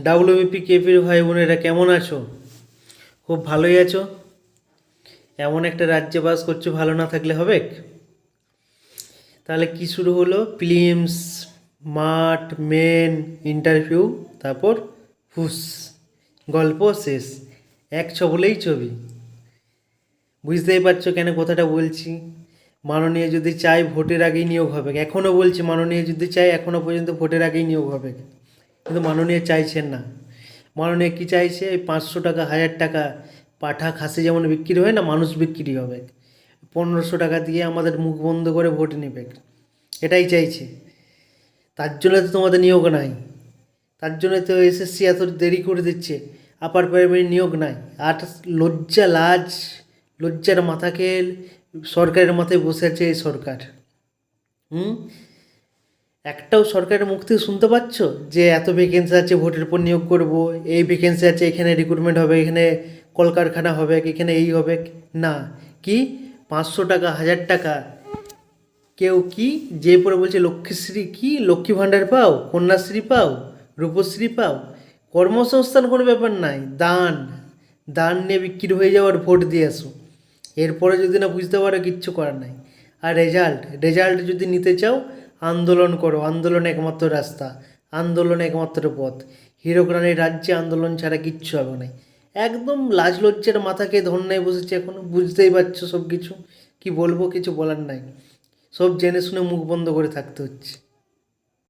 WBP কেপির ভাই বোনেরা কেমন আছো? খুব ভালোই আছো? এমন একটা রাজ্যে বাস করছো, ভালো না থাকলে হবে? তাহলে কি শুরু হলো? প্রিলিমস, মাঠ, মেন, ইন্টারভিউ, তারপর হুস, গল্প শেষ। এক ছবলেই ছবি। বুঝতেই পারছো কেন কথাটা বলছি। মাননীয় যদি চাই ভোটের আগেই নিয়োগ হবে। এখনও বলছি মাননীয় যদি চাই এখনও পর্যন্ত ভোটের আগেই নিয়োগ হবে, কিন্তু মাননীয় চাইছেন না। মাননীয় কী চাইছে? এই 500 টাকা 1000 টাকা পাঠা খাসি যেমন বিক্রি হয় না, মানুষ বিক্রি হবে। 1500 টাকা দিয়ে আমাদের মুখ বন্ধ করে ভোট নেবে, এটাই চাইছে। তার জন্য তো তোমাদের নিয়োগ নাই। তার জন্য তো এসএসসি এত দেরি করে দিচ্ছে। আপার প্রাইমারি নিয়োগ নাই। আর লজ্জা লাজ, লজ্জার মাথাকে সরকারের মাথায় বসে আছে এই সরকার। একটাও সরকারের মুখ থেকে শুনতে পাচ্ছ যে এত ভ্যাকেন্সি আছে, ভোটের পর নিয়োগ করব, এই ভ্যাকেন্সি আছে, এখানে রিক্রুটমেন্ট হবে, এখানে কলকারখানা হবে, এখানে এই হবে? না। কি 500 টাকা 1000 টাকা? কেউ কি যে পরে বলছে লক্ষ্মীশ্রী, কি লক্ষ্মী ভাণ্ডার পাও, কন্যাশ্রী পাও, রূপশ্রী পাও, কর্মসংস্থান কোনো ব্যাপার নাই। দান, দান নিয়ে বিক্রি হয়ে যাও আর ভোট দিয়ে আসো। এরপরে যদি না বুঝতে পারো, কিচ্ছু করার নাই। আর রেজাল্ট, রেজাল্ট যদি নিতে চাও আন্দোলন করো। আন্দোলন একমাত্র রাস্তা, আন্দোলন একমাত্র পথ। হীরক রানীর রাজ্যে আন্দোলন ছাড়া কিচ্ছু হবে না। একদম লাজ লজ্জার মাথাকে ধন্যায় বসেছে এখনো। বুঝতেই পারছো সব কিছু। কী বলবো, কিছু বলার নাই। সব জেনে শুনে মুখ বন্ধ করে থাকতে হচ্ছে।